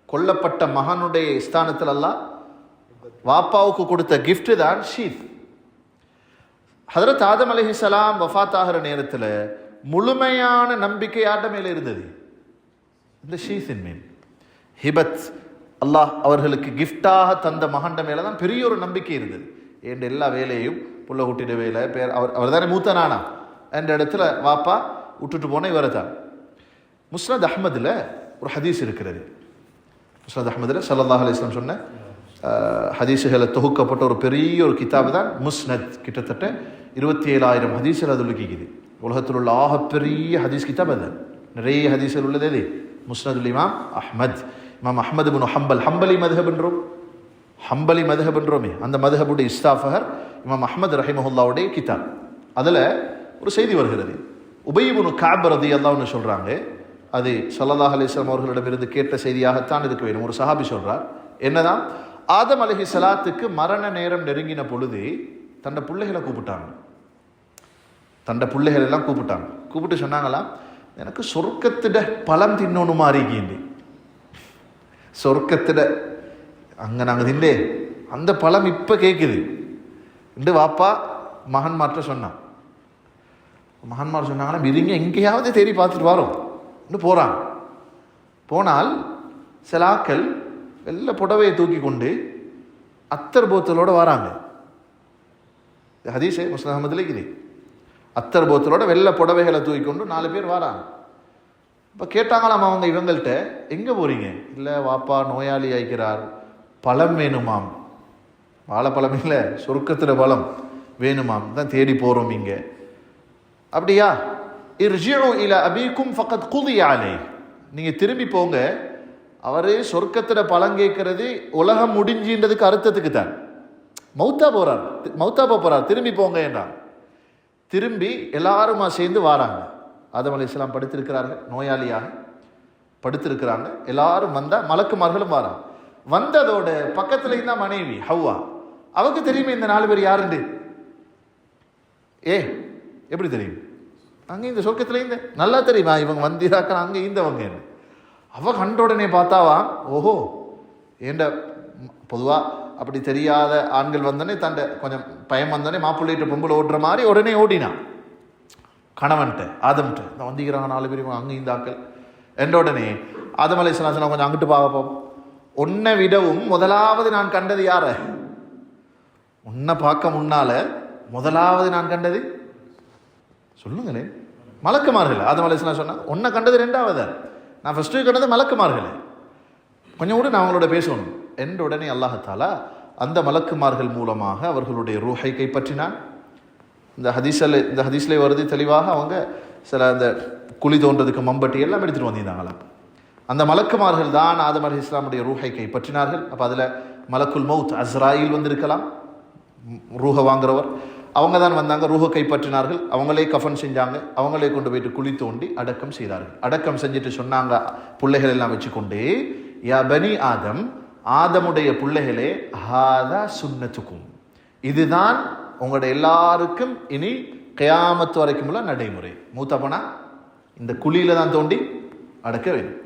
கொல்லப்பட்ட மகனுடைய ஸ்தானத்தில் அல்லாஹ் வாப்பாவுக்கு கொடுத்த கிஃப்ட் தான் ஷீஸ். ஹதரத் ஆதம் அலைஹிஸ்ஸலாம் வஃபாத் ஆகிற நேரத்தில் முழுமையான நம்பிக்கை யார்ட மேல இருந்தது? இந்த ஷீஸின் மேல். ஹிபத், அல்லாஹ் அவர்களுக்கு கிஃப்டாக தந்த மகண்ட மேல தான் பெரிய ஒரு நம்பிக்கை இருந்தது. என்ற எல்லா வேலையும் புள்ள குட்டிட வேலை, அவர் தானே மூத்த நானா என்ற இடத்துல வாப்பா விட்டுட்டு போன இவரை தான். முஸ்னத் அஹ்மதில் ஒரு ஹதீஸ் இருக்கிறது. முஸ்னத் அஹ்மதில் ஸல்லல்லாஹு அலைஹி வஸல்லம் சொன்ன ஹதீஸுகளை தொகுக்கப்பட்ட ஒரு பெரிய ஒரு கிதாபு தான் முஸ்னத். கிட்டத்தட்ட 27,000 ஹதீஸ்கள் அதில் இருக்குது. உலகத்தில் உள்ள ஆகப்பெரிய ஹதீஸ் கிதாப் அது. நிறைய ஹதீஸ்கள் உள்ளது எது? முஸ்னதுல் இமாம் அஹ்மத். இமாம் அஹ்மது பின் ஹம்பல், ஹம்பலி மதுஹப் என்றோம், ஹம்பலி மதுஹப் என்றோமே, அந்த மதுஹபுடைய இஸ்தாஃபகர் இமாம் அஹ்மத் ரஹிமஹுல்லாவுடைய கிதாப். அதில் ஒரு செய்தி வருகிறது. உபய் இப்னு கஅப் ரலியல்லாஹு அன்ஹு சொல்கிறாங்க, அது ஸல்லல்லாஹு அலைஹி வஸல்லம் அவர்களிடமிருந்து கேட்ட செய்தியாகத்தான் இருக்க வேண்டும். ஒரு சஹாபி சொல்கிறார், என்னதான் ஆதம் அலைஹிஸ்ஸலாத்துக்கு மரண நேரம் நெருங்கின பொழுது தன்னை பிள்ளைகளை கூப்பிட்டாங்க. தன்னை பிள்ளைகள் எல்லாம் கூப்பிட்டு சொன்னாங்களாம், எனக்கு சொர்க்கத்திட பழம் தின்னோன்னு மாறிக்கிண்டு, சொர்க்கத்திட அங்கே நாங்கள் தின்னே அந்த பழம் இப்போ கேட்குது என்று வாப்பா மகன்மார்ட்ட சொன்னான். மகன்மார் சொன்னாங்கன்னா, இருங்க எங்கேயாவது தேடி பார்த்துட்டு வரோம் என்று போகிறாங்க. போனால் சில ஆக்கள் வெள்ளை புடவையை தூக்கி கொண்டு அத்தர் போத்தலோடு வராங்க. ஹதீஸே முஸ்லிம் அஹ்மதுல இருக்குது. அத்தர் போத்தலோட வெள்ளை புடவைகளை தூக்கி கொண்டு 4 பேர் வராங்க. இப்போ கேட்டாங்களாம் அவங்க இவங்கள்ட்ட, எங்கே போகிறீங்க? இல்லை வாப்பா நோயாளி ஆயிக்கிறார், பழம் வேணுமாம். வாழைப்பழம் இல்லை, சொர்க்கத்தில் பழம் வேணுமாம், தான் தேடி போகிறோம் இங்கே. அப்படியா? இர்ஜிஉ இலா அபீக்கும் ஃபக்கத் குதிய அலைஹ், நீங்கள் திரும்பி போங்க, அவரே சொர்க்கத்தில் பழம் கேட்கறது உலகம் முடிஞ்சின்றதுக்கு அர்த்தத்துக்கு தான். மௌத்தா போகிறார், திரும்பி போங்க என்றான். திரும்பி எல்லாருமா சேர்ந்து வாராங்க. ஆதம் அலைஹிஸ்ஸலாம் படுத்திருக்கிறார்கள், நோயாளியாக படுத்திருக்கிறாங்க. எல்லாரும் வந்தால் மலக்குமார்களும் வாராங்க. வந்ததோட பக்கத்தில் இருந்தால் மனைவி ஹவ்வா, அவருக்கு தெரியுமே இந்த 4 பேர் யாருண்டு. எப்படி தெரியும்? அங்கே இந்த சொர்க்கத்தில் இந்த நல்லா தெரியுமா இவங்க வந்திராக்கள் அங்கே இந்தவங்க. அவ கண்ட உடனே பார்த்தாவா, ஓஹோ ஏண்ட பொதுவாக அப்படி தெரியாத ஆண்கள் வந்தோடனே தண்டை கொஞ்சம் பயம் வந்தோடனே மாப்பிள்ளைகிட்ட பொம்பளை ஓடுற மாதிரி உடனே ஓடினான் கணவன்கிட்ட, ஆதம்கிட்ட. இந்த வந்திக்கிறாங்க 4 பேரும் அங்கே இந்த ஆக்கள் என்ற உடனே ஆதம் அலைஹிஸ்ஸலாம் சொன்னா, கொஞ்சம் அங்கிட்டு பார்ப்போம். உன்னை விடவும் முதலாவது நான் கண்டது யார? உன்னை பார்க்க முன்னால முதலாவது நான் கண்டது சொல்லுங்களே மலக்குமார்கள். ஆதம் அலைஹிஸ்ஸலாம் சொன்னா, உன்னை கண்டது 2வது, நான் ஃபர்ஸ்ட்டு கண்டது மலக்குமார்களே, கொஞ்சம் கூட நான் அவங்களோட பேசணும் என்ற உடனே அல்லாஹ் தஆலா அந்த மலக்குமார்கள் மூலமாக அவர்களுடைய ரூஹை கைப்பற்றினான். இந்த ஹதீஸ்ல வருது தெளிவாக, அவங்க சில அந்த குழி தோன்றதுக்கு மம்பட்டி எல்லாம் எடுத்துகிட்டு வந்திருந்தாங்களாம். அந்த மலக்குமார்கள் தான் ஆதம் அலைஹிஸ்ஸலாமுடைய ரூஹை கைப்பற்றினார்கள். அப்போ அதில் மலக்குல் மௌத் அஸ்ராயில் வந்திருக்கலாம், ரூஹ வாங்குறவர், அவங்க தான் வந்தாங்க, ரூஹ கைப்பற்றினார்கள். அவங்களே கஃபன் செஞ்சாங்க, அவங்களே கொண்டு போயிட்டு குழி தோண்டி அடக்கம் செய்தார்கள். அடக்கம் செஞ்சுட்டு சொன்னாங்க பிள்ளைகள் எல்லாம் வச்சுக்கொண்டு, யா பனி ஆதம், ஆதமுடைய பிள்ளைகளே, ஹாதா சுன்னத்துக்கும், இதுதான் உங்களோட எல்லாருக்கும் இனி கியாமத்து வரைக்கும் உள்ள நடைமுறை. மூத்தப்பனா இந்த குழியில தான் தோண்டி அடக்க வேண்டும்.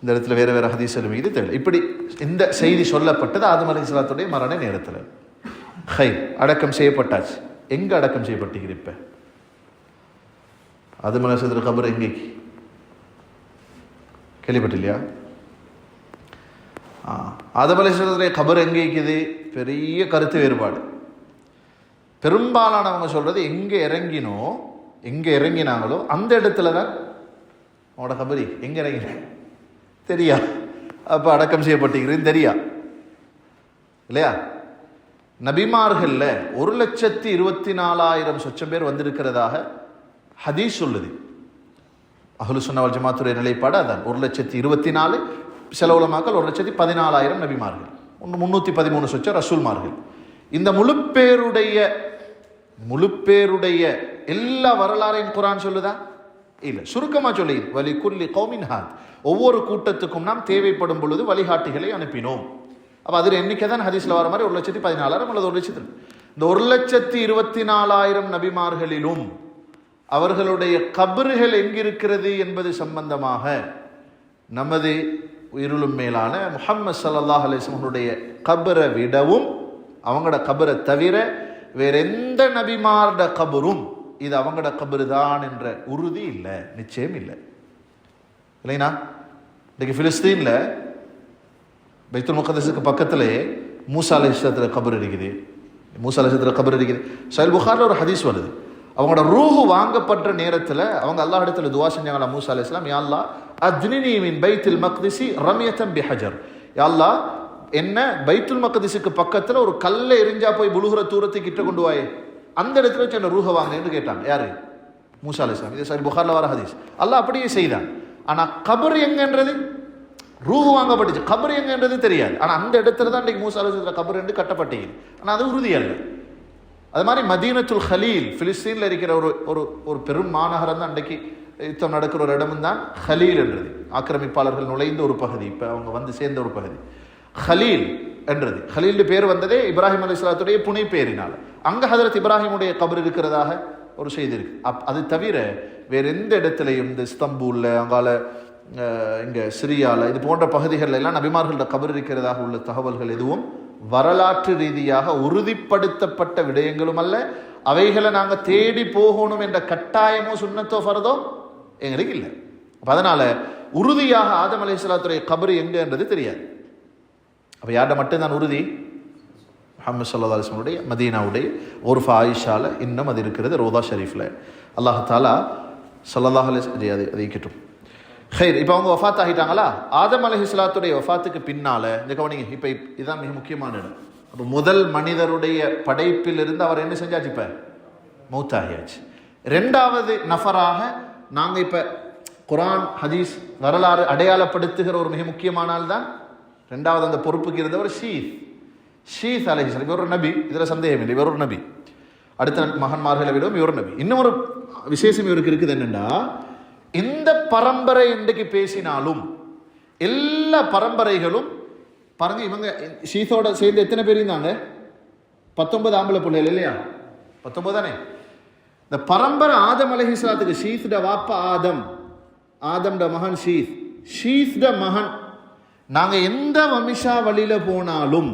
இந்த இடத்துல வேற வேற ஹதீஸ்கள் மீது தேவை. இப்படி இந்த செய்தி சொல்லப்பட்டது ஆதம் அலைஹிஸ்ஸலாத்துடைய மரண நேரத்தில். அடக்கம் செய்யப்பட்டாச்சு. எங்க அடக்கம் செய்யப்பட்டீங்க? இப்ப ஆதம் அலைஹிஸ்ஸலாத்துடைய கபர் எங்கேக்கு கேள்விப்பட்டில்லையா? ஆதம் அலைஹிஸ்ஸலாத்துடைய கபர் எங்கே இருக்குது? பெரிய கருத்து வேறுபாடு. பெரும்பாலானவங்க சொல்றது எங்க இறங்கினாங்களோ அந்த இடத்துல தான் அவனோட கபரி. எங்க இறங்கின தெரியா? அப்ப அடக்கம் செய்யப்பட்டீங்கிறது தெரியா இல்லையா? நபிமார்கள்ல 1,24,000 சொச்சம் பேர் வந்திருக்கிறதாக ஹதீஸ் சொல்லுது. அஹ்லுஸ் சுன்னah வல் ஜமாத்துடைய நிலைப்பாடு அதான். 1,24,000, சில உலமாக்கள் 1,14,000 நபிமார்கள், 313 சொச்சம் ரசூல்மார்கள். இந்த முழுப்பேருடைய எல்லா வரலாறையும் குர்ஆன் சொல்லுதா? இல்ல, சுருக்கமா சொல்லி, வலி குல்லி கௌமின் ஹாத், ஒவ்வொரு கூட்டத்துக்கும் நாம் தேவைப்படும் பொழுது வழிகாட்டிகளை அனுப்பினோம். அப்ப அதில் எண்ணிக்கை தான் ஹதீஸ்ல வர மாதிரி 1,14,000 அல்லது 1,00,000. இந்த 1,24,000 நபிமார்களிலும் அவர்களுடைய கபறுகள் எங்கிருக்கிறது என்பது சம்பந்தமாக நமது உயிருளும் மேலான முஹம்மது ஸல்லல்லாஹு அலைஹி வஸல்லம் கபரை விடவும், அவங்களோட கபரை தவிர வேற எந்த நபிமாரோட கபரும் இது அவங்களோட கபரு தான் என்ற உறுதி இல்லை, நிச்சயம் இல்லை. இல்லைனா இன்னைக்கு பிலிஸ்தீன்ல பைத்துல் முகத்தஸுக்கு பக்கத்திலே மூசா அலைஹிஸ்ஸலாத்துடைய கபர் இருக்குது. சஹீஹ் புகாரில ஒரு ஹதீஸ் வருது. அவங்களோட ரூஹு வாங்கப்பட்ட நேரத்தில் அவங்க அல்லாஹ் இடத்துல துவா செஞ்சாங்களா மூசா அலைஹிஸ்ஸலாம், யா அல்லாஹ் அத்னினி மின் பைத்துல் மக்திஸி ரம்யத்தன் பிஹஜர், யா அல்லாஹ் என்ன பைத்துல் மக்திஸுக்கு பக்கத்துல ஒரு கல்லை எரிஞ்சா போய் புலுகுற தூரத்துக்கு கிட்ட கொண்டு வாயே, அந்த இடத்துல வச்சு என்ன ரூஹ வாங்கன்னு கேட்டாங்க. யாரு? மூசா அலைஹிஸ்ஸலாம். இது சரி புகார்ல வர ஹதீஸ். அல்லாஹ் அப்படியே செய்தான். ஆனா கபர் எங்கன்றது, ரூஹு வாங்கப்பட்டுச்சு, கபர் எங்கன்றது தெரியாது. ஆனா அந்த இடத்துல தான் இன்றைக்கு மூசா அலைஹிஸ்ஸலாம் கபர் என்று கட்டப்பட்டீங்க. ஆனா அது உறுதி அல்ல. அது மாதிரி மதீனத்துல் ஹலீல் பிலிஸ்தீன்ல இருக்கிற ஒரு ஒரு ஒரு பெரும் மாநகரம் தான் அன்றைக்கு யுத்தம் நடக்கிற ஒரு இடமும் தான் ஹலீல் என்றது. ஆக்கிரமிப்பாளர்கள் நுழைந்த ஒரு பகுதி, இப்போ அவங்க வந்து சேர்ந்த ஒரு பகுதி ஹலீல் என்றது. ஹலீல் பேர் வந்ததே இப்ராஹிம் அலைஹிஸ்ஸலாத்துடைய புனை பேரினால். அங்க ஹதரத் இப்ராஹிமுடைய கபர் இருக்கிறதாக ஒரு செய்தி இருக்கு. அது தவிர வேற எந்த இடத்துலையும் இந்த இஸ்தம்பூல்ல, அங்கால இங்க சிரியால, இது போன்ற பகுதிகளில் எல்லாம் நபிமார்களோட கபர் இருக்கிறதாக உள்ள தகவல்கள் எதுவும் வரலாற்று ரீதியாக உறுதிப்படுத்தப்பட்ட விடயங்களும் அல்ல. அவைகளை நாங்க தேடி போகணும் என்ற கட்டாயமோ சுன்னத்தோ ஃபர்தோ எங்களுக்கு இல்லை. அதனால உறுதியாக ஆதம் அலைஹிஸ்ஸலாத்துடைய கபர் எங்கன்றது தெரியாது. அப்ப யார்கிட்ட மட்டும்தான் உறுதி? முஹம்மது ஸல்லல்லாஹு அலைஹி வஸல்லம் மதீனாவுடைய உர்ஃபா ஆயிஷால இன்னும் அது இருக்கிறது, ரோதா ஷரீஃப்ல. அல்லாஹ் தஆலா ஸல்லல்லாஹு அலைஹி வஸல்லம் அதை இருக்கட்டும். ஹைர், இப்போ அவங்க வஃபாத் ஆகிட்டாங்களா? ஆதம் அலைஹிஸ்ஸலாத்துடைய வஃபாத்துக்கு பின்னால இந்த கவனிங்க, இப்போ இதுதான் மிக முக்கியமான இடம். அப்போ முதல் மனிதருடைய படைப்பில் இருந்து அவர் என்ன செஞ்சாச்சு? இப்போ மௌத்தாகியாச்சு. ரெண்டாவது நஃபராக நாங்க இப்ப குர்ஆன் ஹதீஸ் வரலாறு அடையாளப்படுத்துகிற ஒரு மிக முக்கியமான ஆள் தான் ரெண்டாவது அந்த பொறுப்புக்கு இருந்தவர் ஷீத் அலைஹிஸ்ஸலாம். இவர் ஒரு நபி, இதுல சந்தேகம் இல்லை, இவர் ஒரு நபி. அடுத்த மகன்மார்களை விடவும் இவர் நபி. இன்னும் ஒரு விசேஷம் இவருக்கு இருக்குது என்னன்னா, இந்த பரம்பரை இன்றைக்கு பேசினாலும் எல்லா பரம்பரைகளும் பாருங்க, இவங்க ஷீத்தோட சேர்ந்து எத்தனை பேர் இருந்தாங்க? 19 ஆம்பளை பிள்ளைகள் இல்லையா? 19 தானே. இந்த பரம்பரை ஆதம் அலைஹிஸ்ஸலாத்துக்கு ஷீத்ட வாப்பா ஆதம்ட மகன் ஷீத்ட மகன். நாங்க எந்த வம்சா வழியில போனாலும்,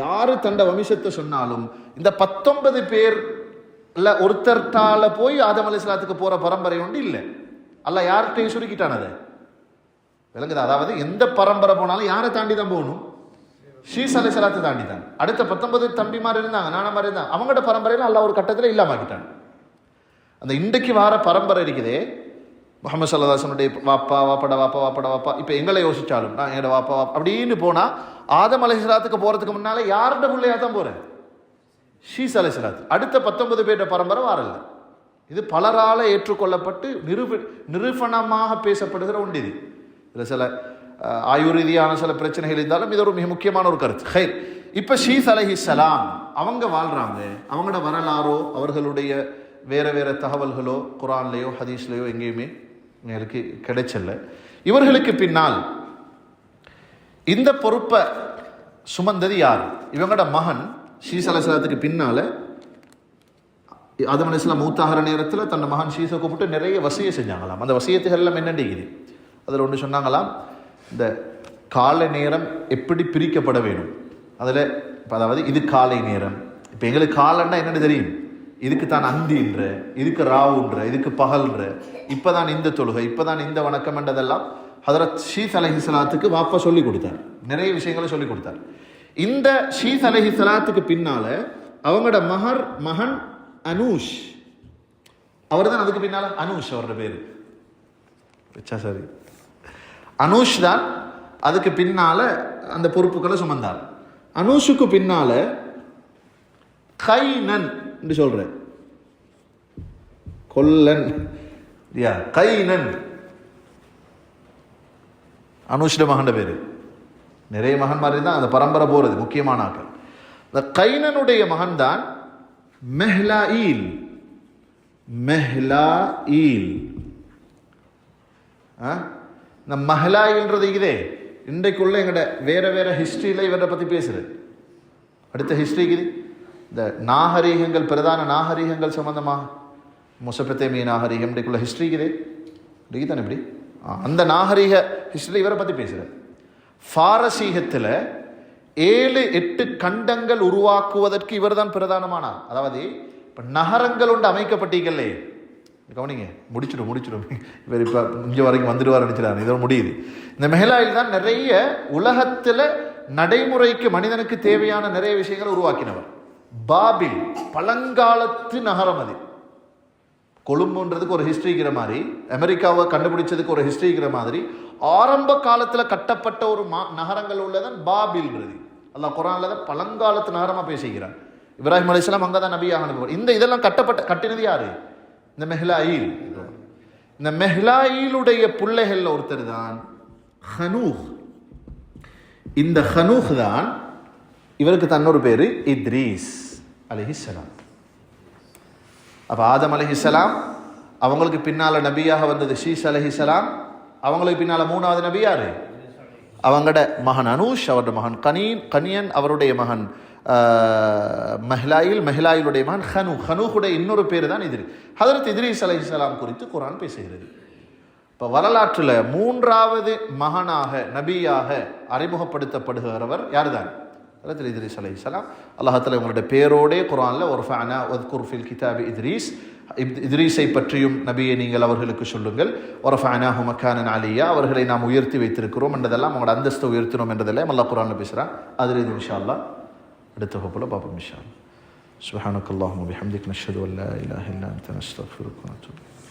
யாரு தண்ட வம்சத்தை சொன்னாலும், இந்த 19 பேர் ஒருத்தர்த்தால போய் ஆதம் அலைஹிஸ்ஸலாத்துக்கு போற பரம்பரை ஒன்று இல்லை. அல்லாஹ் யார்கிட்டையும் சுருக்கிட்டான் அதை, விளங்குதா? அதாவது எந்த பரம்பரை போனாலும் யாரை தாண்டி தான் போகணும்? ஷீஸ் அலைஹிஸ்ஸலாத்தை தாண்டி தான். அடுத்த 19 தம்பிமார் இருந்தாங்க, நானமார் இருந்தாங்க, அவங்களோட பரம்பரையில அல்லாஹ் ஒரு கட்டத்தில் இல்லாமக்கிட்டான். அந்த இன்றைக்கு வார பரம்பரை இருக்குதே, முஹம்மது ஸல்லல்லாஹு அலைஹி வஸல்லம் வாப்பா இப்போ எங்களை யோசிச்சாலும் நான் என்னோட வாப்பா அப்படின்னு போனா ஆதம் அலைஹிஸ்ஸலாத்துக்கு போறதுக்கு முன்னால யார்கிட்ட பிள்ளையா தான் போறேன்? ஷீஸ் அலைஹிஸ்ஸலாத். அடுத்த 19 பேர்ட பரம்பரை வாரல்ல. இது பலரால ஏற்றுக்கொள்ளப்பட்டு நிரூபணமாக பேசப்படுகிற ஒன்று. இது இதில் சில ஆயுர்ரீதியான சில பிரச்சனைகள் இருந்தாலும் இது ஒரு மிக முக்கியமான ஒரு கருத்து. ஹைர், இப்போ ஷீஸ் அலைஹிஸ்ஸலாம் அவங்க வாழ்றாங்க. அவங்களோட வரலாறோ அவர்களுடைய வேற வேற தகவல்களோ குர்ஆன்லையோ ஹதீஸ்லையோ எங்கேயுமே எங்களுக்கு கிடைச்சல. இவர்களுக்கு பின்னால் இந்த பொறுப்பை சுமந்தது யார்? இவங்களோட மகன் ஷீஸ் அலைஹிஸ்ஸலாத்துக்கு பின்னால ஆதம் அலைஹிஸ்ஸலாம் மூத்தாகிற நேரத்தில் தன் மகன் ஷீஸை கூப்பிட்டு நிறைய வசிய செஞ்சாங்களாம். அந்த வசியத்துகள் எல்லாம் என்னண்டிக்குது? அதில் ஒன்று சொன்னாங்களாம், இந்த காலை நேரம் எப்படி பிரிக்கப்பட வேணும். அதில் அதாவது இது காலை நேரம். இப்போ எங்களுக்கு காலைன்னா என்னென்னு தெரியும்? இதுக்கு தான் அந்தின்ற, இதுக்கு ராவுன்ற, இதுக்கு பகல்ன்ற, இப்போதான் இந்த தொழுகை, இப்போதான் இந்த வணக்கம் என்றதெல்லாம் ஹதரத் ஷீஸ் அலைஹிஸ்ஸலாத்துக்கு வாப்பா சொல்லி கொடுத்தார். நிறைய விஷயங்களை சொல்லி கொடுத்தார். இந்த ஷீஸ் அலைஹிஸ்ஸலாத்துக்கு பின்னால அவங்களோட மகன் அனூஷ், அவர் தான் அதுக்கு பின்னால அனூஷ், அவரோட பேரு சரி, அனூஷ் தான் அதுக்கு பின்னால அந்த பொறுப்புகளை சுமந்தார். அனூஷுக்கு பின்னால கைனன் என்று சொல்றேன், கொல்லன், கைனன் அனூஷ் மகன் பேரு. நிறைய மகன்மாரி தான் அந்த பரம்பரை போறது முக்கியமான ஆக்கள். இந்த கைனனுடைய மகன் தான் மெஹ்லாயில். இந்த மஹ்லாயில்ன்றது இதே இன்றைக்குள்ள எங்கட வேற வேற ஹிஸ்டரியில இவரை பத்தி பேசுறது. அடுத்த ஹிஸ்டரிக்கு இந்த நாகரீகங்கள், பிரதான நாகரீகங்கள் சம்பந்தமாக மொசபத்தேமிய நாகரீகம் இன்றைக்குள்ள ஹிஸ்டரிக்குதே தானே இப்படி அந்த நாகரீக ஹிஸ்டரி இவரை பத்தி பேசுறார். பாரசீகத்தில் 7-8 கண்டங்கள் உருவாக்குவதற்கு இவர் தான் பிரதானமானார். அதாவது இப்போ நகரங்கள் ஒன்று அமைக்கப்பட்டீங்களே, கவனிங்க, முடிச்சிடும் இவர் இப்போ இங்கே வரைக்கும் வந்துடுவார் நினைச்சிடாரு, இதோட முடியுது. இந்த மெஹலாயில் தான் நிறைய உலகத்தில் நடைமுறைக்கு மனிதனுக்கு தேவையான நிறைய விஷயங்களை உருவாக்கினவர். பாபில் பழங்காலத்து நகரம், அது கொழும்புன்றதுக்கு ஒரு ஹிஸ்ட்ரிக்கிற மாதிரி, அமெரிக்காவை கண்டுபிடிச்சதுக்கு ஒரு ஹிஸ்ட்ரிக்கிற மாதிரி, ஆரம்ப காலத்தில் கட்டப்பட்ட ஒரு நகரங்கள் உள்ளதான் பாபில்ன்றது. அல்லாஹ் குர்ஆன்ல தான் பழங்காலத்து நகரமாக பேசிக்கிறான். இப்ராஹிம் அலைஹிஸ்ஸலாம் அங்கே தான் நபியாக அனுப்புவார். இதெல்லாம் கட்டினது யாரு? இந்த மெஹ்லாயில். இந்த மெஹ்லாயிலுடைய பிள்ளைகள் ஒருத்தர் தான் ஹனூஹ். இந்த ஹனூஹ் தான் இவருக்கு தன்னொரு பேரு இத்ரீஸ் அலைஹிஸ்ஸலாம். அப்ப ஆதம் அலைஹிஸ்ஸலாம், அவங்களுக்கு பின்னால நபியாக வந்தது ஷீஸ் அலைஹிஸ்ஸலாம், அவங்களுக்கு பின்னால மூணாவது நபி யாரு? அவங்களோட மகன் அனூஷ், அவருடைய மகன் கனியன், அவருடைய மகன் மெஹ்லாயிலுடைய மகன் ஹனூஹுடைய இன்னொரு பேரு தான் இத்ரீஸ். ஹதரத் இத்ரீஸ் அலைஹிஸ்ஸலாம் குறித்து குர்ஆன் பேசுகிறது. இப்போ வரலாற்றில் மூன்றாவது மகனாக நபியாக அறிமுகப்படுத்தப்படுகிறவர் யார் தான்? ஹதரத் இத்ரீஸ் அலைஹிஸ்ஸலாம். அல்லாஹ் தஆலா இவங்களுடைய பேரோடே குர்ஆனில் வர்ஃபஅனா வத்குர் ஃபில் கிதாபி இத்ரீஸ், இத்ரீஸை பற்றியும் நபியை நீங்கள் அவர்களுக்கு சொல்லுங்கள், வர்ஃபஅனாஹு மக்கானன் அலியா, அவர்களை நாம் உயர்த்தி வைத்திருக்கிறோம் என்றதெல்லாம், அவங்களோட அந்தஸ்தை உயர்த்தினோம் என்றதெல்லாம் அல்லாஹ் குர்ஆனில் பேசுகிறான். அதில் இது இன்ஷா அல்லாஹ் அடுத்த வகுப்பில் பார்ப்போம் இன்ஷா அல்லாஹ். சுப்ஹானக்கல்லாஹும்ம வபிஹம்திக நஷ்ஹது அன் லா இலாஹா இல்லா அன்த நஸ்தக்ஃபிருக வ நத்தூபு இலைக்.